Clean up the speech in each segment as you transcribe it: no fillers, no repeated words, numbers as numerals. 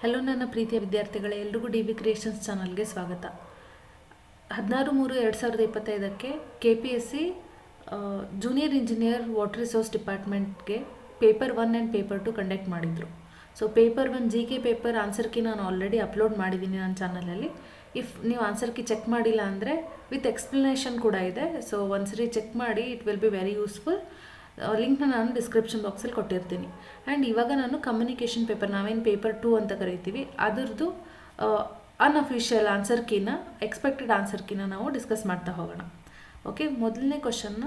Hello ನನ್ನ ಪ್ರೀತಿಯ ವಿದ್ಯಾರ್ಥಿಗಳೇ, ಎಲ್ರಿಗೂ ಡಿ ಬಿ ಕ್ರಿಯೇಷನ್ಸ್ ಚಾನಲ್ಗೆ ಸ್ವಾಗತ. 16/3/2025 KPSC junior engineer water resource ಡಿಪಾರ್ಟ್ಮೆಂಟ್ಗೆ ಪೇಪರ್ 1 ಆ್ಯಂಡ್ ಪೇಪರ್ 2 ಕಂಡಕ್ಟ್ ಮಾಡಿದರು. So paper 1 GK paper answer key ನಾನು ಆಲ್ರೆಡಿ ಅಪ್ಲೋಡ್ ಮಾಡಿದ್ದೀನಿ ನನ್ನ ಚಾನಲಲ್ಲಿ. ಇಫ್ ನೀವು ಆನ್ಸರ್ ಕೀ ಚೆಕ್ ಮಾಡಿಲ್ಲ ಅಂದರೆ ವಿತ್ ಎಕ್ಸ್ಪ್ಲನೇಷನ್ ಕೂಡ ಇದೆ. ಸೊ ಒಂದ್ಸರಿ ಚೆಕ್ ಮಾಡಿ, it will be very useful. ಲಿಂಕ್ನ ನಾನು ಡಿಸ್ಕ್ರಿಪ್ಷನ್ ಬಾಕ್ಸಲ್ಲಿ ಕೊಟ್ಟಿರ್ತೀನಿ. ಆ್ಯಂಡ್ ಇವಾಗ ನಾನು ಕಮ್ಯುನಿಕೇಷನ್ ಪೇಪರ್, ನಾವೇನು ಪೇಪರ್ 2 ಅಂತ ಕರಿತೀವಿ, ಅದರದ್ದು ಅನ್ಅಫಿಷಿಯಲ್ ಆನ್ಸರ್ ಕೀನ, ಎಕ್ಸ್ಪೆಕ್ಟೆಡ್ ಆನ್ಸರ್ ಕೀನ ನಾವು ಡಿಸ್ಕಸ್ ಮಾಡ್ತಾ ಹೋಗೋಣ. ಓಕೆ, ಮೊದಲನೇ ಕ್ವಶನ್ನ,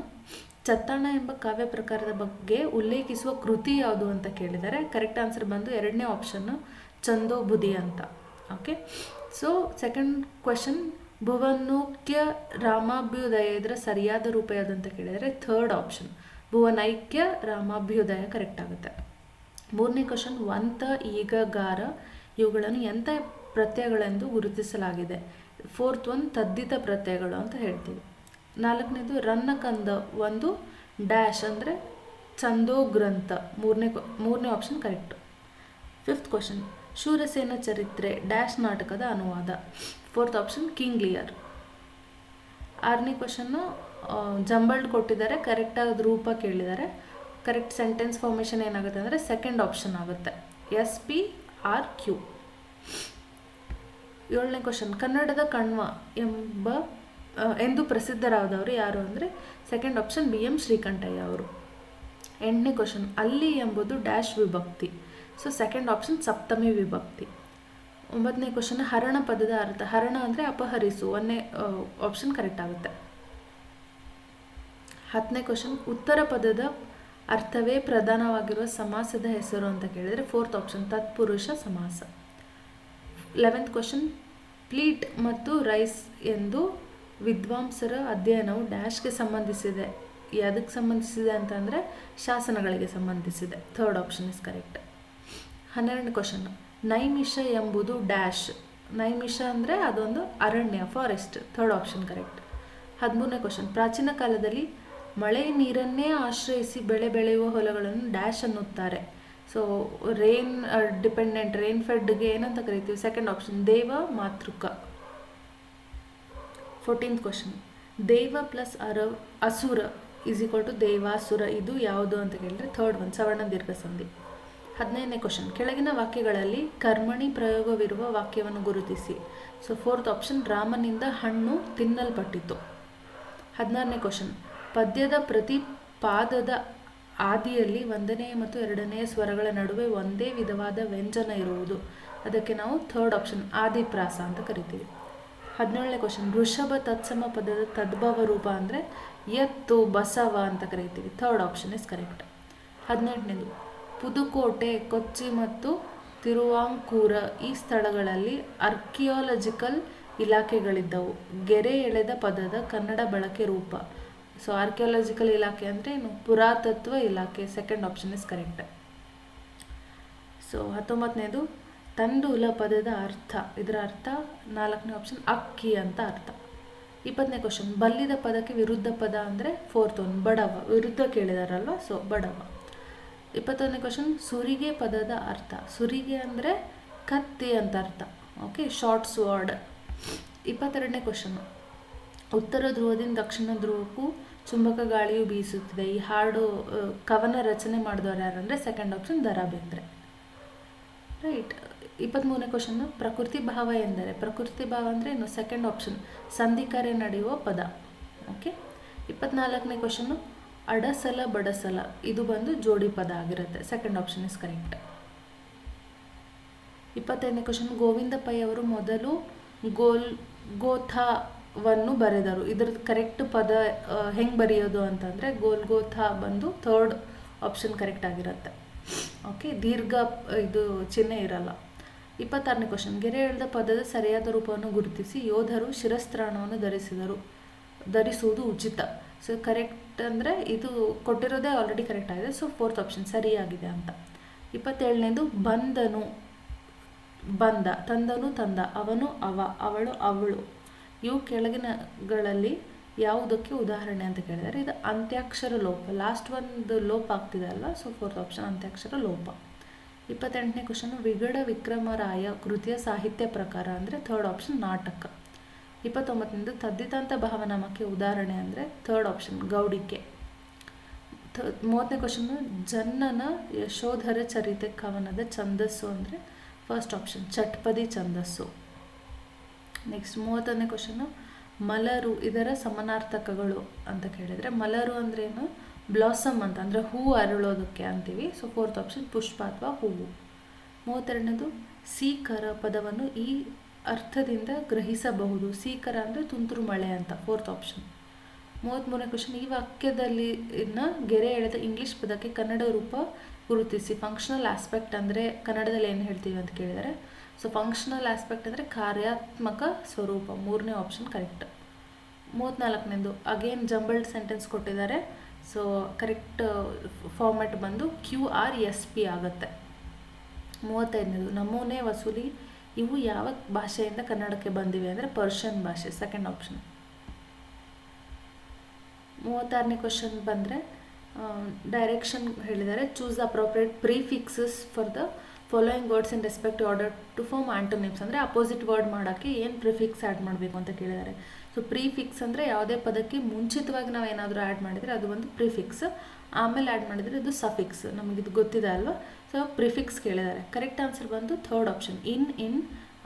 ಚತ್ತಾಣ ಎಂಬ ಕಾವ್ಯ ಪ್ರಕಾರದ ಬಗ್ಗೆ ಉಲ್ಲೇಖಿಸುವ ಕೃತಿ ಯಾವುದು ಅಂತ ಕೇಳಿದ್ದಾರೆ. ಕರೆಕ್ಟ್ ಆನ್ಸರ್ ಬಂದು ಎರಡನೇ ಆಪ್ಷನ್ನು ಛಂದೋಬುದಿ ಅಂತ. ಓಕೆ, ಸೊ ಸೆಕೆಂಡ್ ಕ್ವಶನ್, ಭುವನೈಕ್ಯ ರಾಮಾಭ್ಯುದಯ ಇದರ ಸರಿಯಾದ ರೂಪ ಯಾವುದು ಅಂತ ಕೇಳಿದರೆ ಥರ್ಡ್ ಆಪ್ಷನ್ ಭುವನೈಕ್ಯ ರಾಮಾಭ್ಯುದಯ ಕರೆಕ್ಟ್ ಆಗುತ್ತೆ. ಮೂರನೇ ಕ್ವಶನ್, ವಂತ, ಈಗ, ಗಾರ ಇವುಗಳನ್ನು ಎಂಥ ಪ್ರತ್ಯಯಗಳೆಂದು ಗುರುತಿಸಲಾಗಿದೆ. ಫೋರ್ತ್ ಒನ್ ತದ್ದಿತ ಪ್ರತ್ಯಯಗಳು ಅಂತ ಹೇಳ್ತೀವಿ. ನಾಲ್ಕನೇದು ರನ್ನ ಕಂದ ಒಂದು ಡ್ಯಾಶ್ ಅಂದರೆ ಛಂದೋಗ್ರಂಥ. ಮೂರನೇ ಆಪ್ಷನ್ ಕರೆಕ್ಟು. ಫಿಫ್ತ್ ಕ್ವಶನ್, ಶೂರಸೇನ ಚರಿತ್ರೆ ಡ್ಯಾಶ್ ನಾಟಕದ ಅನುವಾದ. Fourth option King Lear. ಆರನೇ ಕ್ವಶನ್ನು ಜಂಬಲ್ಡ್ ಕೊಟ್ಟಿದ್ದಾರೆ, ಕರೆಕ್ಟಾದ ರೂಪ ಕೇಳಿದ್ದಾರೆ. ಕರೆಕ್ಟ್ ಸೆಂಟೆನ್ಸ್ ಫಾರ್ಮೇಷನ್ ಏನಾಗುತ್ತೆ ಅಂದರೆ ಸೆಕೆಂಡ್ ಆಪ್ಷನ್ ಆಗುತ್ತೆ, SPRQ. ಏಳನೇ ಕ್ವಶನ್, ಕನ್ನಡದ ಕಣ್ವ ಎಂದು ಪ್ರಸಿದ್ಧರಾದವರು ಯಾರು ಅಂದರೆ ಸೆಕೆಂಡ್ ಆಪ್ಷನ್ BM ಶ್ರೀಕಂಠಯ್ಯ ಅವರು. ಎಂಟನೇ ಕ್ವಶನ್, ಅಲ್ಲಿ ಎಂಬುದು ಡ್ಯಾಶ್ ವಿಭಕ್ತಿ. ಸೊ ಸೆಕೆಂಡ್ ಆಪ್ಷನ್ ಸಪ್ತಮಿ ವಿಭಕ್ತಿ. ಒಂಬತ್ತನೇ ಕ್ವಶನ್, ಹರಣ ಪದದ ಅರ್ಥ. ಹರಣ ಅಂದರೆ ಅಪಹರಿಸು, ಒಂದನೇ ಆಪ್ಷನ್ ಕರೆಕ್ಟ್ ಆಗುತ್ತೆ. ಹತ್ತನೇ ಕ್ವಶನ್, ಉತ್ತರ ಪದದ ಅರ್ಥವೇ ಪ್ರಧಾನವಾಗಿರುವ ಸಮಾಸದ ಹೆಸರು ಅಂತ ಕೇಳಿದರೆ ಫೋರ್ತ್ ಆಪ್ಷನ್ ತತ್ಪುರುಷ ಸಮಾಸ. 11th ಕ್ವಶನ್, ಪ್ಲೀಟ್ ಮತ್ತು ರೈಸ್ ಎಂದು ವಿದ್ವಾಂಸರ ಅಧ್ಯಯನವು ಡ್ಯಾಶ್ಗೆ ಸಂಬಂಧಿಸಿದೆ. ಯಾವುದಕ್ಕೆ ಸಂಬಂಧಿಸಿದೆ ಅಂತಂದರೆ ಶಾಸನಗಳಿಗೆ ಸಂಬಂಧಿಸಿದೆ. Third option is correct. 12ನೇ ಕ್ವಶನ್, ನೈಮಿಷ ಎಂಬುದು ಡ್ಯಾಶ್. ನೈಮಿಷ ಅಂದರೆ ಅದೊಂದು ಅರಣ್ಯ, ಫಾರೆಸ್ಟ್. Third option correct. 13ನೇ ಕ್ವಶನ್, ಪ್ರಾಚೀನ ಕಾಲದಲ್ಲಿ ಮಳೆ ನೀರನ್ನೇ ಆಶ್ರಯಿಸಿ ಬೆಳೆ ಬೆಳೆಯುವ ಹೊಲಗಳನ್ನು ಡ್ಯಾಶ್ ಅನ್ನುತ್ತಾರೆ. ಸೊ ರೇನ್ ಡಿಪೆಂಡೆಂಟ್, ರೇನ್ ಫೆಡ್ಗೆ ಏನಂತ ಕರಿತೀವಿ. ಸೆಕೆಂಡ್ ಆಪ್ಷನ್ ದೇವ ಮಾತೃಕ. 14th ಕ್ವಶನ್, ದೇವ ಪ್ಲಸ್ ಅಸುರ = ದೇವಾಸುರ, ಇದು ಯಾವುದು ಅಂತ ಕೇಳಿದ್ರೆ ಥರ್ಡ್ ಒನ್ ಸವರ್ಣ ದೀರ್ಘ ಸಂಧಿ. 15ನೇ ಕ್ವಶನ್, ಕೆಳಗಿನ ವಾಕ್ಯಗಳಲ್ಲಿ ಕರ್ಮಣಿ ಪ್ರಯೋಗವಿರುವ ವಾಕ್ಯವನ್ನು ಗುರುತಿಸಿ. ಸೊ ಫೋರ್ತ್ ಆಪ್ಷನ್ ರಾಮನಿಂದ ಹಣ್ಣು ತಿನ್ನಲ್ಪಟ್ಟಿತು. 16ನೇ ಕ್ವಶನ್, ಪದ್ಯದ ಪ್ರತಿ ಪಾದದ ಆದಿಯಲ್ಲಿ 1ನೇ ಮತ್ತು 2ನೇ ಸ್ವರಗಳ ನಡುವೆ ಒಂದೇ ವಿಧವಾದ ವ್ಯಂಜನ ಇರುವುದು. ಅದಕ್ಕೆ ನಾವು ಥರ್ಡ್ ಆಪ್ಷನ್ ಆದಿಪ್ರಾಸ ಅಂತ ಕರಿತೀವಿ. 17ನೇ ಕ್ವಶನ್, ವೃಷಭ ತತ್ಸಮ ಪದದ ತದ್ಭವ ರೂಪ ಅಂದರೆ ಎತ್ತು, ಬಸವ ಅಂತ ಕರಿತೀವಿ. Third option is correct. 18ನೇದು, ಪುದುಕೋಟೆ, ಕೊಚ್ಚಿ ಮತ್ತು ತಿರುವಾಂಕೂರ ಈ ಸ್ಥಳಗಳಲ್ಲಿ ಆರ್ಕಿಯಾಲಜಿಕಲ್ ಇಲಾಖೆಗಳಿದ್ದವು. ಗೆರೆ ಎಳೆದ ಪದದ ಕನ್ನಡ ಬಳಕೆ ರೂಪ. ಸೊ ಆರ್ಕಿಯಾಲಜಿಕಲ್ ಇಲಾಖೆ ಅಂದರೆ ಏನು, ಪುರಾತತ್ವ ಇಲಾಖೆ. Second option is correct. So 19ನೇದು, ತಂಡೂಲ ಪದದ ಅರ್ಥ. ಇದರ ಅರ್ಥ 4ನೇ ಆಪ್ಷನ್ ಅಕ್ಕಿ ಅಂತ ಅರ್ಥ. 20ನೇ ಕ್ವಶನ್, ಬಲ್ಲಿದ ಪದಕ್ಕೆ ವಿರುದ್ಧ ಪದ ಅಂದರೆ ಫೋರ್ತ್ ಒನ್ ಬಡವ. ವಿರುದ್ಧ ಕೇಳಿದಾರಲ್ವ, ಸೊ ಬಡವ. 21ನೇ ಕ್ವಶನ್, ಸುರಿಗೆ ಪದದ ಅರ್ಥ. ಸುರಿಗೆ ಅಂದರೆ ಕತ್ತಿ ಅಂತ ಅರ್ಥ. Okay, short sword. 22ನೇ ಕ್ವಶನ್, ಉತ್ತರ ಧ್ರುವದಿಂದ ದಕ್ಷಿಣ ಧ್ರುವಕ್ಕೂ ಚುಂಬಕ ಗಾಳಿಯು ಬೀಸುತ್ತಿದೆ. ಈ ಹಾಡು ಕವನ ರಚನೆ ಮಾಡಿದವರು ಯಾರಂದರೆ second option Da Ra Bendre. Right. 23ನೇ ಕ್ವಶನ್, ಪ್ರಕೃತಿ ಭಾವ ಎಂದರೆ. ಪ್ರಕೃತಿ ಭಾವ ಅಂದರೆ ಏನು, ಸೆಕೆಂಡ್ ಆಪ್ಷನ್ ಸಂಧಿಕಾರ್ಯ ನಡೆಯುವ ಪದ. ಓಕೆ. 24ನೇ ಕ್ವಶನ್ನು, ಅಡಸಲ ಬಡಸಲ ಇದು ಬಂದು ಜೋಡಿ ಪದ ಆಗಿರುತ್ತೆ. Second option is correct. 25ನೇ ಕ್ವಶನ್, ಗೋವಿಂದ ಪೈ ಅವರು ಮೊದಲು ಗೋಲ್ಗೋಥಾವನ್ನು ಬರೆದರು. ಇದ್ರದ್ದು ಕರೆಕ್ಟ್ ಪದ ಹೆಂಗೆ ಬರೆಯೋದು ಅಂತಂದರೆ ಗೋಲ್ಗೋಥಾ ಬಂದು ಥರ್ಡ್ ಆಪ್ಷನ್ ಕರೆಕ್ಟ್ ಆಗಿರುತ್ತೆ. ಓಕೆ, ದೀರ್ಘ ಇದು ಚಿಹ್ನೆ ಇರಲ್ಲ. 26ನೇ ಕ್ವಶನ್, ಗೆರೆ ಎಳೆದ ಪದದ ಸರಿಯಾದ ರೂಪವನ್ನು ಗುರುತಿಸಿ. ಯೋಧರು ಶಿರಸ್ತ್ರಾಣವನ್ನು ಧರಿಸುವುದು ಉಚಿತ. ಸೊ ಕರೆಕ್ಟ್ ಅಂದರೆ ಇದು ಕೊಟ್ಟಿರೋದೇ ಆಲ್ರೆಡಿ ಕರೆಕ್ಟ್ ಆಗಿದೆ. ಸೊ ಫೋರ್ತ್ ಆಪ್ಷನ್ ಸರಿಯಾಗಿದೆ ಅಂತ. 27ನೇದು, ಬಂದನು ಬಂದ, ತಂದನು ತಂದ, ಅವನು ಅವ, ಅವಳು ಅವಳು ಇವು ಕೆಳಗಿನಗಳಲ್ಲಿ ಯಾವುದಕ್ಕೆ ಉದಾಹರಣೆ ಅಂತ ಕೇಳಿದರೆ ಇದು ಅಂತ್ಯಾಕ್ಷರ ಲೋಪ. ಲಾಸ್ಟ್ ಒಂದು ಲೋಪ ಆಗ್ತಿದೆ ಅಲ್ವಾ, ಸೊ ಫೋರ್ತ್ ಆಪ್ಷನ್ ಅಂತ್ಯಾಕ್ಷರ ಲೋಪ. 28ನೇ ಕ್ವಶನ್, ವಿಗಡ ವಿಕ್ರಮರಾಯ ಕೃತಿಯ ಸಾಹಿತ್ಯ ಪ್ರಕಾರ ಅಂದರೆ ಥರ್ಡ್ ಆಪ್ಷನ್ ನಾಟಕ. 29ನೇದು, ತದ್ದಿತಾಂತ ಭಾವನಾಮಕ್ಕೆ ಉದಾಹರಣೆ ಅಂದರೆ ಥರ್ಡ್ ಆಪ್ಷನ್ ಗೌಡಿಕೆ. 30ನೇ ಕ್ವಶನ್ನು, ಜನ್ನನ ಯಶೋಧರ ಚರಿತೆ ಕವನದ ಛಂದಸ್ಸು ಅಂದರೆ ಫಸ್ಟ್ ಆಪ್ಷನ್ ಚಟ್ಪದಿ ಛಂದಸ್ಸು. ನೆಕ್ಸ್ಟ್ 31ನೇ ಕ್ವಶನ್ನು, ಮಲರು ಇದರ ಸಮಾನಾರ್ಥಕಗಳು ಅಂತ ಕೇಳಿದರೆ, ಮಲರು ಅಂದ್ರೇನು, ಬ್ಲಾಸಮ್ ಅಂತ ಅಂದರೆ ಹೂವು ಅರಳೋದಕ್ಕೆ ಅಂತೀವಿ. ಸೊ ಫೋರ್ತ್ ಆಪ್ಷನ್ ಪುಷ್ಪ ಅಥವಾ ಹೂವು. 32ನೇದು, ಸೀಕರ ಪದವನ್ನು ಈ ಅರ್ಥದಿಂದ ಗ್ರಹಿಸಬಹುದು. ಸೀಕರ ಅಂದರೆ ತುಂತುರು ಮಳೆ ಅಂತ, ಫೋರ್ತ್ ಆಪ್ಷನ್. 33ನೇ ಕ್ವಶನ್, ಈ ವಾಕ್ಯದಲ್ಲಿ ಗೆರೆ ಎಳೆದ ಇಂಗ್ಲೀಷ್ ಪದಕ್ಕೆ ಕನ್ನಡ ರೂಪ ಗುರುತಿಸಿ. ಫಂಕ್ಷನಲ್ ಆಸ್ಪೆಕ್ಟ್ ಅಂದರೆ ಕನ್ನಡದಲ್ಲಿ ಏನು ಹೇಳ್ತೀವಿ ಅಂತ ಕೇಳಿದರೆ, ಸೊ ಫಂಕ್ಷನಲ್ ಆಸ್ಪೆಕ್ಟ್ ಅಂದರೆ ಕಾರ್ಯಾತ್ಮಕ ಸ್ವರೂಪ, 3ನೇ ಆಪ್ಷನ್ ಕರೆಕ್ಟ್. 34ನೇದು, ಅಗೇನ್ ಜಂಬಲ್ಡ್ ಸೆಂಟೆನ್ಸ್ ಕೊಟ್ಟಿದ್ದಾರೆ. ಸೊ ಕರೆಕ್ಟ್ ಫಾರ್ಮ್ಯಾಟ್ ಬಂದು QRSP ಆಗುತ್ತೆ. 35ನೇದು, ನಮೂನೆ ವಸೂಲಿ ಇವು ಯಾವ ಭಾಷೆಯಿಂದ ಕನ್ನಡಕ್ಕೆ ಬಂದಿವೆ ಅಂದರೆ ಪರ್ಷಿಯನ್ ಭಾಷೆ, ಸೆಕೆಂಡ್ ಆಪ್ಷನ್. 36ನೇ ಕ್ವಶನ್ ಬಂದರೆ ಡೈರೆಕ್ಷನ್ ಹೇಳಿದ್ದಾರೆ. Choose appropriate prefixes for the following words in respect order to form antonyms ಅಂದರೆ ಅಪೋಸಿಟ್ ವರ್ಡ್ ಮಾಡೋಕ್ಕೆ ಏನು ಪ್ರಿಫಿಕ್ಸ್ ಆ್ಯಡ್ ಮಾಡಬೇಕು ಅಂತ ಕೇಳಿದ್ದಾರೆ. ಸೊ ಪ್ರಿಫಿಕ್ಸ್ ಅಂದರೆ ಯಾವುದೇ ಪದಕ್ಕೆ ಮುಂಚಿತವಾಗಿ ನಾವು ಏನಾದರೂ ಆ್ಯಡ್ ಮಾಡಿದರೆ ಅದು ಒಂದು ಪ್ರಿಫಿಕ್ಸ್, ಆಮೇಲೆ ಆ್ಯಡ್ ಮಾಡಿದರೆ ಇದು ಸಫಿಕ್ಸ್. ನಮಗಿದು ಗೊತ್ತಿದೆ ಅಲ್ವಾ. ಸೊ ಪ್ರಿಫಿಕ್ಸ್ ಕೇಳಿದ್ದಾರೆ. ಕರೆಕ್ಟ್ ಆನ್ಸರ್ ಬಂದು third option in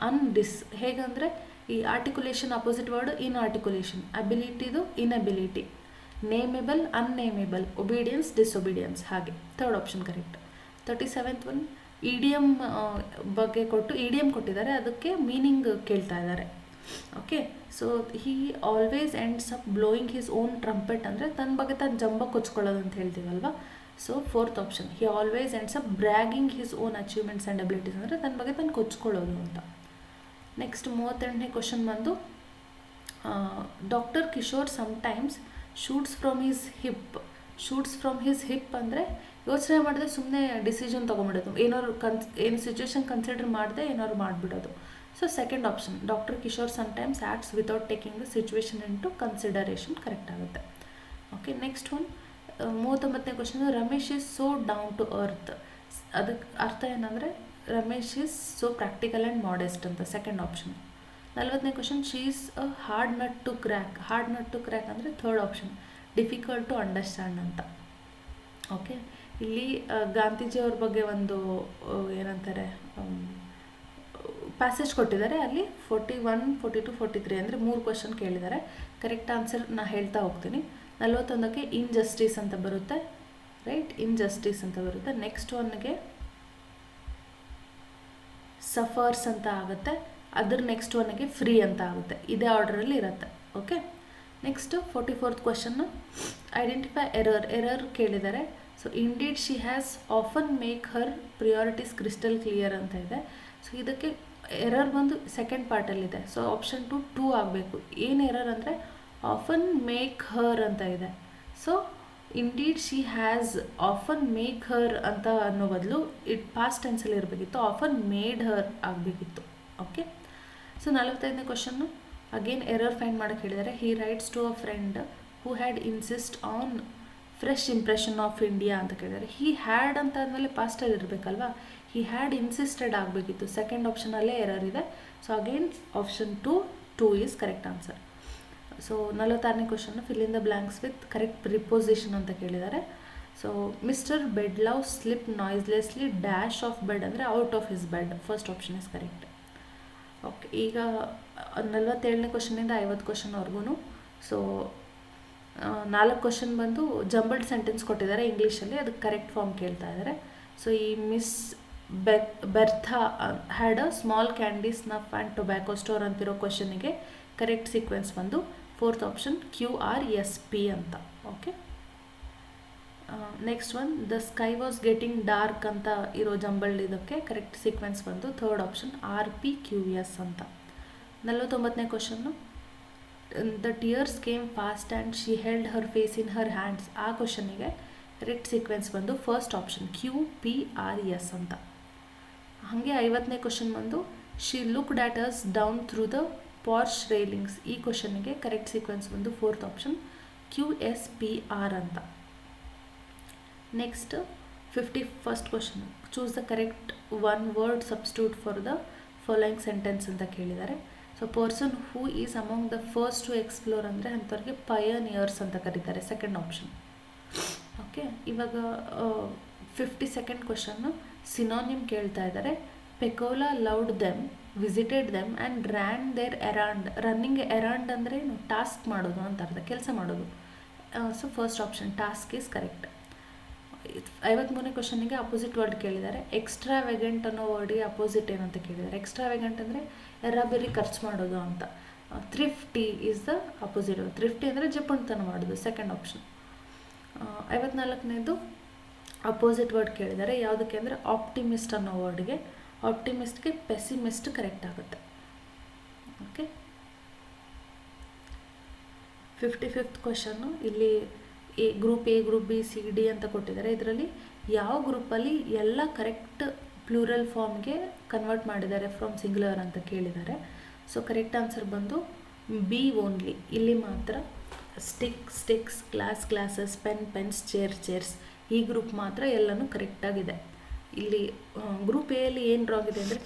un dis. ಹೇಗಂದರೆ ಈ articulation opposite word in articulation, ಅಬಿಲಿಟಿದು inability, nameable unnameable, obedience disobedience, ಹಾಗೆ third option correct. 37th one, idiom ಬಗ್ಗೆ ಕೊಟ್ಟು ಇಡಿಯಮ್ ಕೊಟ್ಟಿದ್ದಾರೆ, ಅದಕ್ಕೆ ಮೀನಿಂಗ್ ಕೇಳ್ತಾ ಇದ್ದಾರೆ. Okay, so he always ends up blowing his own trumpet ಅಂದರೆ ತನ್ನ ಬಗ್ಗೆ ತಾನು ಜಂಬ ಕೊಚ್ಕೊಳ್ಳೋದು ಅಂತ ಹೇಳ್ತೀವಲ್ವ. So fourth option, he always ends up bragging his own achievements and abilities ಅಂದರೆ ತನ್ನ ಬಗ್ಗೆ ತಾನು ಕೊಚ್ಕೊಳ್ಳೋದು ಅಂತ. ನೆಕ್ಸ್ಟ್ 38ನೇ ಕ್ವಶನ್ ಬಂದು, doctor Kishore sometimes shoots from his hip ಅಂದರೆ ಯೋಚನೆ ಮಾಡಿದ್ರೆ ಸುಮ್ಮನೆ ಡಿಸಿಷನ್ ತೊಗೊಂಬಿಡೋದು, ಏನು ಸಿಚುವೇಶನ್ ಕನ್ಸಿಡರ್ ಮಾಡದೆ ಏನಾದ್ರು ಮಾಡಿಬಿಡೋದು. So second option, doctor Kishore sometimes acts without taking the situation into consideration, correct ಆಗುತ್ತೆ. ಓಕೆ, ನೆಕ್ಸ್ಟ್ ಒನ್ 39ನೇ question, Ramesh is so down to earth. ಅದಕ್ಕೆ ಅರ್ಥ ಏನಂದರೆ Ramesh is so practical and modest ಅಂತ, ಸೆಕೆಂಡ್ ಆಪ್ಷನ್. 40ನೇ question, she is a hard nut to crack. Hard nut to crack ಅಂದರೆ third option difficult to understand ಅಂತ. Okay, ಇಲ್ಲಿ ಗಾಂಧೀಜಿಯವ್ರ ಬಗ್ಗೆ ಒಂದು ಏನಂತಾರೆ ಪ್ಯಾಸೇಜ್ ಕೊಟ್ಟಿದ್ದಾರೆ. ಅಲ್ಲಿ 41, 42, 43 ಅಂದರೆ 3 ಕ್ವಶನ್ ಕೇಳಿದ್ದಾರೆ. ಕರೆಕ್ಟ್ ಆನ್ಸರ್ ನಾನು ಹೇಳ್ತಾ ಹೋಗ್ತೀನಿ. 41ಕ್ಕೆ ಇನ್ಜಸ್ಟಿಸ್ ಅಂತ ಬರುತ್ತೆ, ರೈಟ್, ಇನ್ಜಸ್ಟಿಸ್ ಅಂತ ಬರುತ್ತೆ. ನೆಕ್ಸ್ಟ್ ಒನ್ಗೆ ಸಫರ್ಸ್ ಅಂತ ಆಗುತ್ತೆ, ಅದ್ರ ನೆಕ್ಸ್ಟ್ ಒನ್ಗೆ ಫ್ರೀ ಅಂತ ಆಗುತ್ತೆ. ಇದೇ ಆರ್ಡರಲ್ಲಿ ಇರುತ್ತೆ. Okay, next 44th question, identify error ಕೇಳಿದ್ದಾರೆ. So indeed she has often make her priorities crystal clear ಅಂತ ಇದೆ. ಸೊ ಇದಕ್ಕೆ ಎರರ್ ಬಂದು ಸೆಕೆಂಡ್ ಪಾರ್ಟಲ್ಲಿದೆ. ಸೊ ಆಪ್ಷನ್ 2 ಆಗಬೇಕು. ಏನು ಎರರ್ ಅಂದರೆ ಆಫನ್ ಮೇಕ್ ಹರ್ ಅಂತ ಇದೆ. So indeed she has often make her ಅಂತ ಅನ್ನೋ ಬದಲು ಪಾಸ್ಟ್ ಟೆನ್ಸಲ್ಲಿ ಇರಬೇಕಿತ್ತು, ಆಫನ್ ಮೇಡ್ ಹರ್ ಆಗಬೇಕಿತ್ತು. ಓಕೆ, ಸೊ 45ನೇ ಕ್ವಶನ್ನು, ಅಗೇನ್ ಎರರ್ ಫೈಂಡ್ ಮಾಡೋಕ್ಕೆ ಹೇಳಿದ್ದಾರೆ. He writes to a friend who had insist on fresh impression of India ಅಂತ ಕೇಳಿದ್ದಾರೆ. ಹಿ ಹ್ಯಾಡ್ ಅಂತ ಆದಮೇಲೆ ಪಾಸ್ಟಲ್ಲಿ ಇರಬೇಕಲ್ವಾ, ಹಿ ಹ್ಯಾಡ್ ಇನ್ಸಿಸ್ಟೆಡ್ ಆಗಬೇಕಿತ್ತು. ಸೆಕೆಂಡ್ ಆಪ್ಷನಲ್ಲೇ ಎರರ್ ಇದೆ. So again option 2 is correct answer. So 46ನೇ question, fill in the blanks with correct preposition ಅಂತ ಕೇಳಿದ್ದಾರೆ. So mister Bedlow slip noiselessly dash of bed ಅಂದರೆ out of his bed, first option is correct. Okay, ಈಗ 47ನೇ ಕ್ವಶನಿಂದ 50 ಕ್ವಶನ್ವರೆಗೂ. So 4 question ಬಂದು jumbled sentence ಕೊಟ್ಟಿದ್ದಾರೆ ಇಂಗ್ಲೀಷಲ್ಲಿ, ಅದಕ್ಕೆ ಕರೆಕ್ಟ್ ಫಾರ್ಮ್ ಕೇಳ್ತಾ ಇದ್ದಾರೆ. ಸೊ ಈ miss Bertha had a small candy snuff and tobacco store ಅಂತಿರೋ ಕ್ವಶನಿಗೆ ಕರೆಕ್ಟ್ ಸೀಕ್ವೆನ್ಸ್ ಬಂದು ಫೋರ್ತ್ ಆಪ್ಷನ್ QRSP ಅಂತ. Okay, next one, the sky was getting dark ಅಂತ ಇರೋ ಜಂಬಲ್ಡ್ ಇದಕ್ಕೆ ಕರೆಕ್ಟ್ ಸೀಕ್ವೆನ್ಸ್ ಬಂದು ಥರ್ಡ್ ಆಪ್ಷನ್ RPQS ಅಂತ. 49ನೇ question, the tears came fast and she held her face in her hands. ಆ ಕ್ವಶನಿಗೆ ಕರೆಕ್ಟ್ ಸೀಕ್ವೆನ್ಸ್ ಬಂದು ಫಸ್ಟ್ ಆಪ್ಷನ್ QPRS ಅಂತ. ಹಾಗೆ 50ನೇ ಕ್ವಶನ್ ಬಂದು she looked at us down through the porch railings. ಈ ಕ್ವಶನಿಗೆ ಕರೆಕ್ಟ್ ಸೀಕ್ವೆನ್ಸ್ ಬಂದು ಫೋರ್ತ್ ಆಪ್ಷನ್ QSPR ಅಂತ. Next 51st question, choose the correct one word substitute for the following sentence ಅಂತ ಕೇಳಿದ್ದಾರೆ. So person who is among the first to explore ಅಂದರೆ ಅಂಥವ್ರಿಗೆ ಪಯನಿಯರ್ಸ್ ಅಂತ ಕರೀತಾರೆ, ಸೆಕೆಂಡ್ ಆಪ್ಷನ್. ಓಕೆ, ಇವಾಗ 52nd ಕ್ವಶನ್ನು ಸಿನೋನಿಮ್ ಕೇಳ್ತಾ ಇದ್ದಾರೆ. Pecola loved them, visited them and ran their errand. Running errand ಅಂದರೆ ಏನು, ಟಾಸ್ಕ್ ಮಾಡೋದು ಅಂತ ಅರ್ಥ, ಕೆಲಸ ಮಾಡೋದು. So first option task is correct. 53ನೇ ಕ್ವಶನಿಗೆ ಅಪೋಸಿಟ್ ವರ್ಡ್ ಕೇಳಿದ್ದಾರೆ. ಎಕ್ಸ್ಟ್ರಾವೆಗೆಂಟ್ ಅನ್ನೋ ವರ್ಡ್ಗೆ ಅಪೋಸಿಟ್ ಏನಂತ ಕೇಳಿದ್ದಾರೆ. ಎಕ್ಸ್ಟ್ರಾವೆಗೆಂಟ್ ಅಂದರೆ ಎರಾಬರಿ ಖರ್ಚು ಮಾಡೋದು ಅಂತ. ಥ್ರಿಫ್ಟಿ ಈಸ್ ದ ಅಪೋಸಿಟ್. ಥ್ರಿಫ್ಟಿ ಅಂದರೆ ಜಪುಣತನ ಮಾಡೋದು, ಸೆಕೆಂಡ್ ಆಪ್ಷನ್. 54ನೇದು ಅಪೋಸಿಟ್ ವರ್ಡ್ ಕೇಳಿದ್ದಾರೆ. ಯಾವುದಕ್ಕೆ ಅಂದರೆ ಆಪ್ಟಿಮಿಸ್ಟ್ ಅನ್ನೋ ವರ್ಡ್ಗೆ. ಆಪ್ಟಿಮಿಸ್ಟ್ಗೆ ಪೆಸಿಮಿಸ್ಟ್ ಕರೆಕ್ಟ್ ಆಗುತ್ತೆ. ಓಕೆ, 55th ಕ್ವಶನ್ನು ಇಲ್ಲಿ group A, group B, C, D ಅಂತ ಕೊಟ್ಟಿದ್ದಾರೆ. ಇದರಲ್ಲಿ ಯಾವ ಗ್ರೂಪಲ್ಲಿ ಎಲ್ಲ ಕರೆಕ್ಟ್ ಪ್ಲೂರಲ್ ಫಾರ್ಮ್ಗೆ ಕನ್ವರ್ಟ್ ಮಾಡಿದ್ದಾರೆ ಫ್ರಮ್ ಸಿಂಗ್ಯುಲರ್ ಅಂತ ಕೇಳಿದ್ದಾರೆ. ಸೊ ಕರೆಕ್ಟ್ ಆನ್ಸರ್ ಬಂದು ಬಿ ಓನ್ಲಿ. ಇಲ್ಲಿ ಮಾತ್ರ ಸ್ಟಿಕ್ಸ್, ಕ್ಲಾಸಸ್, ಪೆನ್ಸ್, ಚೇರ್ಸ್ ಈ ಗ್ರೂಪ್ ಮಾತ್ರ ಎಲ್ಲನೂ ಕರೆಕ್ಟಾಗಿದೆ. ಇಲ್ಲಿ ಗ್ರೂಪ್ ಎ ಅಲ್ಲಿ ಏನು ರಾಂಗ್ ಇದೆ ಅಂದರೆ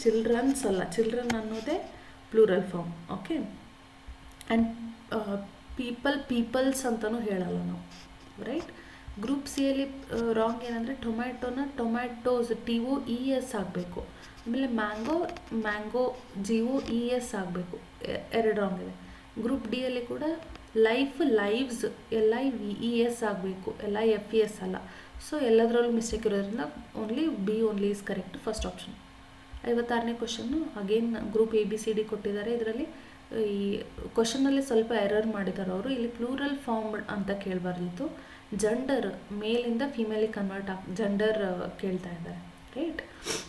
ಚಿಲ್ಡ್ರನ್ಸ್ ಅಲ್ಲ, ಚಿಲ್ಡ್ರನ್ ಅನ್ನೋದೇ plural form. Okay, and peoples ಅಂತಲೂ ಹೇಳಲ್ಲ ನಾವು, ರೈಟ್. ಗ್ರೂಪ್ ಸಿ ಅಲ್ಲಿ ರಾಂಗ್ ಏನಂದರೆ ಟೊಮ್ಯಾಟೋಸ್ TOES ಆಗಬೇಕು. ಆಮೇಲೆ ಮ್ಯಾಂಗೋ GOES ಆಗಬೇಕು, ಎರಡು ರಾಂಗ್ ಇದೆ. ಗ್ರೂಪ್ ಡಿ ಅಲ್ಲಿ ಕೂಡ ಲೈವ್ಸ್ LIVES ಆಗಬೇಕು, LIFES ಅಲ್ಲ. ಸೊ ಎಲ್ಲದರಲ್ಲೂ ಮಿಸ್ಟೇಕ್ ಇರೋದ್ರಿಂದ only B only is correct, first option. 56ನೇ ಕ್ವಶನ್ನು ಅಗೇನ್ ಗ್ರೂಪ್ ABCD ಕೊಟ್ಟಿದ್ದಾರೆ. ಇದರಲ್ಲಿ ಈ ಕ್ವಶನಲ್ಲಿ ಸ್ವಲ್ಪ ಎರರ್ ಮಾಡಿದ್ದಾರೆ ಅವರು. ಇಲ್ಲಿ ಪ್ಲೂರಲ್ ಫಾರ್ಮ್ ಅಂತ ಕೇಳಬಾರ್ದಿತ್ತು, ಜಂಡರ್ ಮೇಲಿಂದ ಫಿಮೇಲಿಗೆ ಕನ್ವರ್ಟ್ ಜಂಡರ್ ಕೇಳ್ತಾ ಇದ್ದಾರೆ, ರೈಟ್.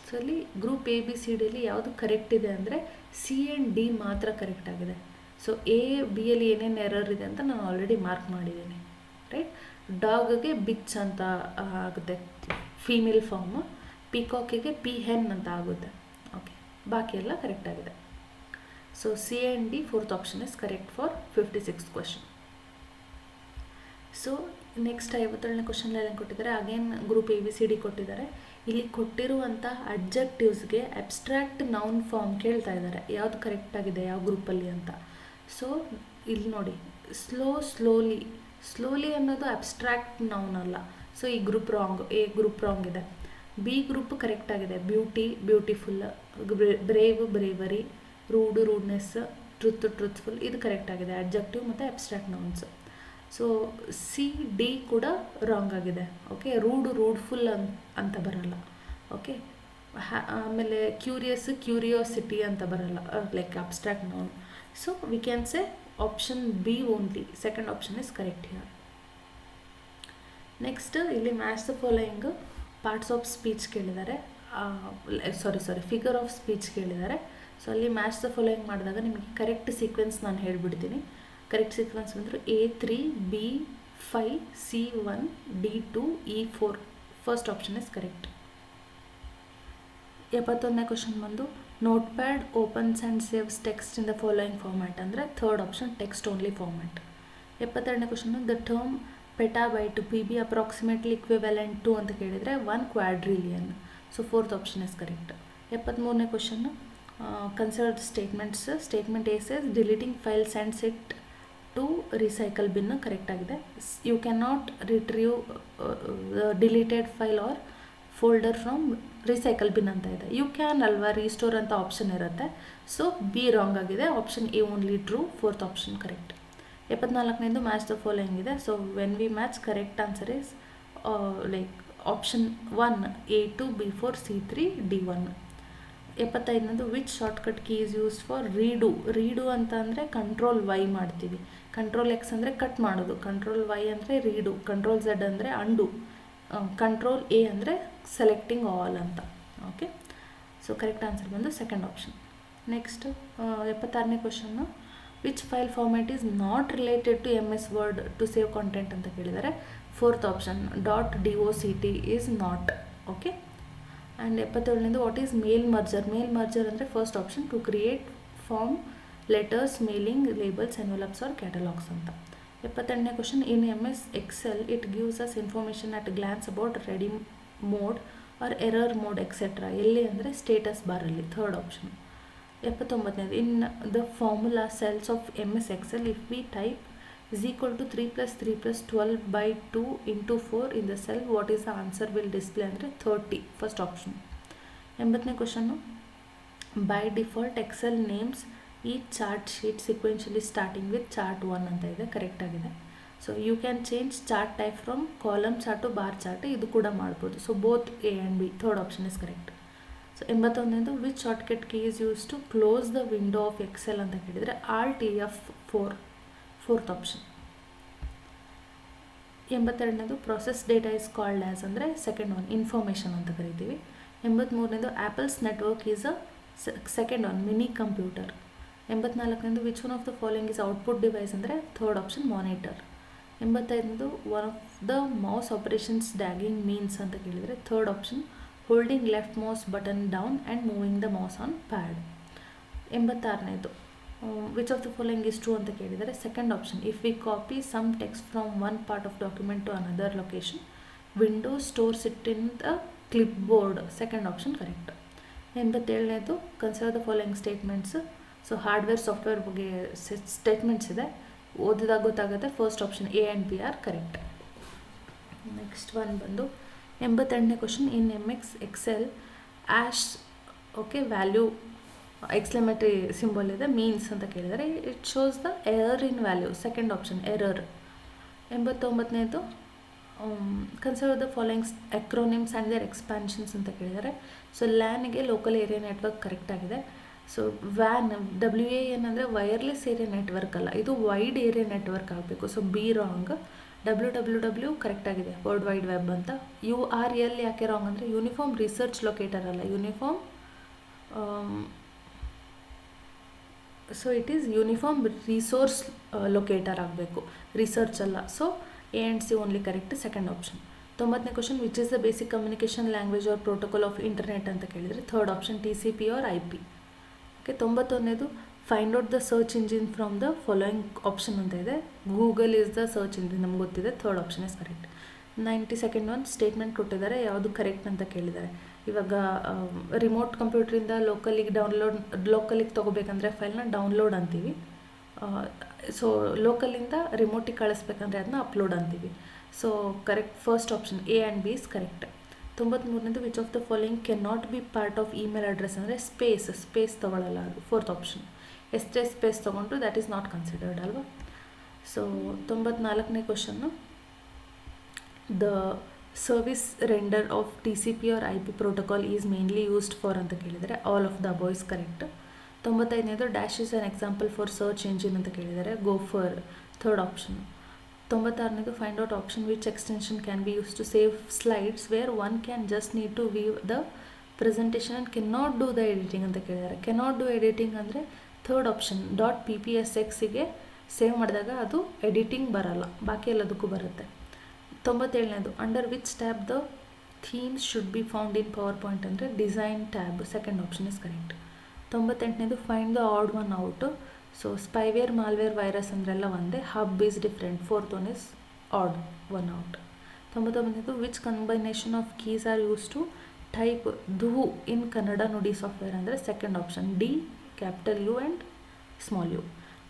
ಸೊ ಇಲ್ಲಿ ಗ್ರೂಪ್ ABCDಯಲ್ಲಿ ಯಾವುದು ಕರೆಕ್ಟ್ ಇದೆ ಅಂದರೆ C and D ಮಾತ್ರ ಕರೆಕ್ಟ್ ಆಗಿದೆ. ಸೊ A, B ಅಲ್ಲಿ ಏನೇನು ಎರರ್ ಇದೆ ಅಂತ ನಾನು ಆಲ್ರೆಡಿ ಮಾರ್ಕ್ ಮಾಡಿದ್ದೀನಿ, ರೈಟ್. ಡಾಗ್ಗೆ ಬಿಚ್ ಅಂತ ಆಗುತ್ತೆ ಫೀಮೇಲ್ ಫಾರ್ಮು, ಪಿಕಾಕಿಗೆ ಪೀಹೆನ್ ಅಂತ ಆಗುತ್ತೆ. ಓಕೆ, ಬಾಕಿ ಎಲ್ಲ ಕರೆಕ್ಟಾಗಿದೆ. So C and D, fourth option is correct for 56th question. So next 57ನೇ ಕ್ವಶನಲ್ಲಿ ಏನು ಕೊಟ್ಟಿದ್ದಾರೆ, ಅಗೇನ್ ಗ್ರೂಪ್ ABCD ಕೊಟ್ಟಿದ್ದಾರೆ. ಇಲ್ಲಿ ಕೊಟ್ಟಿರುವಂಥ ಅಡ್ಜೆಕ್ಟಿವ್ಸ್ಗೆ ಅಬ್ಸ್ಟ್ರಾಕ್ಟ್ ನೌನ್ ಫಾರ್ಮ್ ಕೇಳ್ತಾ ಇದ್ದಾರೆ, ಯಾವುದು ಕರೆಕ್ಟಾಗಿದೆ ಯಾವ ಗ್ರೂಪಲ್ಲಿ ಅಂತ. ಸೊ ಇಲ್ಲಿ ನೋಡಿ, ಸ್ಲೋಲಿ ಅನ್ನೋದು ಅಬ್ಸ್ಟ್ರಾಕ್ಟ್ ನೌನ್ ಅಲ್ಲ. ಸೊ ಈ group wrong, A group wrong ಇದೆ. ಬಿ ಗ್ರೂಪ್ ಕರೆಕ್ಟ್ ಆಗಿದೆ, ಬ್ಯೂಟಿಫುಲ್, ಬ್ರೇವರಿ, ರೂಡ್ನೆಸ್, ಟ್ರೂತ್ಫುಲ್ ಇದು ಕರೆಕ್ಟ್ ಆಗಿದೆ, ಅಡ್ಜೆಕ್ಟಿವ್ ಮತ್ತು abstract nouns. So C, D ಕೂಡ ರಾಂಗ್ ಆಗಿದೆ. ಓಕೆ, ರೂಡ್ಫುಲ್ ಅಂತ ಬರಲ್ಲ. ಓಕೆ, ಆಮೇಲೆ ಕ್ಯೂರಿಯಾಸಿಟಿ ಅಂತ ಬರಲ್ಲ, like abstract noun. So we can say option B only, second option is correct here. Next ಇಲ್ಲಿ match the following parts of speech ಕೇಳಿದ್ದಾರೆ, figure of speech ಕೇಳಿದ್ದಾರೆ. ಸೊ ಅಲ್ಲಿ ಮ್ಯಾಚ್ ದ ಫಾಲೋಯಿಂಗ್ ಮಾಡಿದಾಗ ನಿಮಗೆ correct sequence ನಾನು ಹೇಳಿಬಿಡ್ತೀನಿ. Correct sequence ಬಂದರೆ A3, B5, C1, D2, E4. First option is correct. 71ನೇ question ಬಂದು notepad opens and saves text in the following format ಅಂದರೆ third option text only format. 72ನೇ question the term petabyte PB approximately equivalent to ಅಂತ ಕೇಳಿದರೆ 1 quadrillion. So fourth option is correct. 73ನೇ question consider statements. Statement A says deleting file sends it to recycle bin correct ಆಗಿದೆ. You can not retrieve deleted file or folder from recycle bin ಅಂತ ಇದೆ. You can ಅಲ್ವಾ, restore ಅಂತ option ಇರುತ್ತೆ. So B wrong ಆಗಿದೆ, option A only true, fourth option correct. 74ನೇದು match the following ಇದೆ. So when we match correct answer is like option 1 A2, B4, C3, D1. 75ನೇದು which shortcut key is used for redo ಅಂತ ಅಂದರೆ control Y ಮಾಡ್ತೀವಿ, control X ಅಂದರೆ cut ಮಾಡೋದು, control Y ಅಂದರೆ redo, control Z ಅಂದರೆ undo, control A ಅಂದರೆ selecting all ಅಂತ. ಓಕೆ, ಸೊ ಕರೆಕ್ಟ್ ಆನ್ಸರ್ ಬಂದು ಸೆಕೆಂಡ್ ಆಪ್ಷನ್. ನೆಕ್ಸ್ಟ್ 76ನೇ question which file format is not related to MS word to save content ಅಂತ ಕೇಳಿದ್ದಾರೆ. Fourth option .doct is not. Okay, and 77ನೇದು what is mail merger ಅಂದರೆ first option to create form letters, mailing, labels, envelopes or catalogues ಅಂತ. 78ನೇ question in MS Excel it gives us information at glance about ready mode or error mode etcetera ಎಲ್ಲಿ ಅಂದರೆ status ಬಾರಲ್ಲಿ, third option. 79ನೇದು in the formula cells of MS Excel if we type is equal to 3 plus 3 plus 12 by 2 into 4 in the cell, what is the answer will display ಅಂದರೆ 30, first option. 80ನೇ question, by default Excel names ಈ chart sheet sequentially starting with chart 1 ಅಂತ ಇದೆ, correct ಆಗಿದೆ. So you can change chart type from column chart to bar chart, ಇದು ಕೂಡ ಮಾಡ್ಬೋದು. So both A and B, third option is correct. So 81ನೇದು which shortcut key is use to close the window of Excel ಅಂತ ಕೇಳಿದರೆ Alt F4, fourth option. 82ನೇದು process data is called as ಅಂದರೆ second one, information ಅಂತ ಕರಿತೀವಿ. 83ನೇದು Apple's network is a second one, mini computer. 84ನೇದು which one of the following is output device ಅಂದರೆ third option, monitor. 85ನೇದು one of the mouse operations dragging means ಅಂತ ಕೇಳಿದರೆ third option, holding left mouse button down and moving the mouse on pad. 86ನೇದು which of the following is true ಅಂತ ಕೇಳಿದರೆ second option, if we copy some text from one part of document to another location Windows stores it in the clipboard, second option correct. 87ನೇದು consider the following statements. So hardware software ಬಗ್ಗೆ statements ಇದೆ, ಓದಿದಾಗ ಗೊತ್ತಾಗುತ್ತೆ, first option A and B are correct. Next one ಬಂದು 88ನೇ question, in MS Excel hash okay value exclamatory symbol ಇದೆ, means ಅಂತ ಕೇಳಿದರೆ it shows the error in value, second option error. 89ನೇದು consider the followings acronyms and there expansions ಅಂತ ಕೇಳಿದರೆ so ಲ್ಯಾನ್ಗೆ local area network correct ಆಗಿದೆ. So WAN WAN ಅಂದರೆ wireless area network ಅಲ್ಲ, ಇದು ವೈಡ್ ಏರಿಯಾ ನೆಟ್ವರ್ಕ್ ಆಗಬೇಕು. So B wrong. WWW correct ಆಗಿದೆ, ವರ್ಲ್ಡ್ ವೈಡ್ ವೆಬ್ ಅಂತ. URL ಯಾಕೆ ರಾಂಗ್ ಅಂದರೆ ಯೂನಿಫಾರ್ಮ್ ರಿಸರ್ಚ್ ಲೊಕೇಟರ್ ಅಲ್ಲ, uniform so it is uniform resource locator ಆಗಬೇಕು, ರಿಸರ್ಚ್ ಅಲ್ಲ. So A and C only correct, second option. 90ನೇ question, which is the basic communication language or protocol of internet ಅಂತ ಕೇಳಿದರೆ third option, TCP or IP. Okay. 91ನೇದು find out the search engine from the following option ಅಂತ ಇದೆ, Google is the search engine, ನಮ್ಗೆ ಗೊತ್ತಿದೆ, third option is correct. 92nd one statement ಕೊಟ್ಟಿದ್ದಾರೆ, ಯಾವುದು ಕರೆಕ್ಟ್ ಅಂತ ಕೇಳಿದ್ದಾರೆ. ಇವಾಗ ರಿಮೋಟ್ ಕಂಪ್ಯೂಟ್ರಿಂದ ಲೋಕಲಿಗೆ ತೊಗೋಬೇಕಂದ್ರೆ ಫೈಲ್ನ ಡೌನ್ಲೋಡ್ ಅಂತೀವಿ. ಸೊ ಲೋಕಲಿಂದ ರಿಮೋಟಿಗೆ ಕಳಿಸ್ಬೇಕಂದ್ರೆ ಅದನ್ನ ಅಪ್ಲೋಡ್ ಅಂತೀವಿ. So correct, first option A and B is correct. 93ನೇದು which of the following Ken not be part of email address ಅಂದರೆ ಸ್ಪೇಸ್ ತೊಗೊಳ್ಳಲ್ಲ, ಅದು ಫೋರ್ತ್ ಆಪ್ಷನ್. ಎಷ್ಟೇ ಸ್ಪೇಸ್ ತೊಗೊಂಡ್ರು ದ್ಯಾಟ್ ಈಸ್ ನಾಟ್ ಕನ್ಸಿಡರ್ಡ್ ಅಲ್ವಾ. ಸೊ 94ನೇ question, the service render of TCP or IP protocol is mainly used for ಅಂತ ಕೇಳಿದರೆ all of the above is correct. 95ನೇದು dash is an example for search engine ಅಂತ ಕೇಳಿದರೆ Gopher, third option. 96ನೇದು find out option which extension can be use to save slides wear one can just need to view the presentation and can not do the editing ಅಂತ ಕೇಳಿದ್ದಾರೆ. Can not do editing ಅಂದರೆ third option, .ppsxಗೆ save ಮಾಡಿದಾಗ ಅದು editing ಬರಲ್ಲ, ಬಾಕಿ ಎಲ್ಲದಕ್ಕೂ ಬರುತ್ತೆ. 97ನೇದು under which tab the themes should be found in PowerPoint ಅಂದರೆ design tab, second option is correct. 98ನೇದು find the odd one out. So spyware malware virus ಅಂದ್ರೆಲ್ಲ ಒಂದೇ, hub is different, fourth one is add one out. 99ನೇದು which combination of keys are use to type ಧೂ in Kannada Nudi software ಅಂದರೆ second option, D capital U and small u.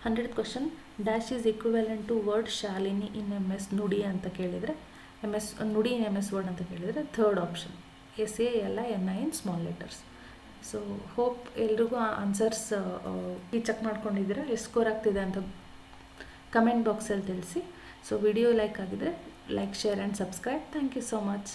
100th question, dash is equivalent to word Shalini in MS Nudi ಅಂತ ಕೇಳಿದರೆ ನುಡಿ ಇನ್ MS word ಅಂತ ಕೇಳಿದರೆ third option, SALINI in small letters. So hope ಎಲ್ರಿಗೂ answers check ಮಾಡ್ಕೊಂಡಿದ್ದೀರಾ, ಎಷ್ಟು score ಆಗ್ತಿದೆ ಅಂತ ಕಮೆಂಟ್ ಬಾಕ್ಸಲ್ಲಿ ತಿಳಿಸಿ. ಸೊ ವಿಡಿಯೋ ಲೈಕ್ ಆಗಿದರೆ like, share and subscribe. Thank you so much.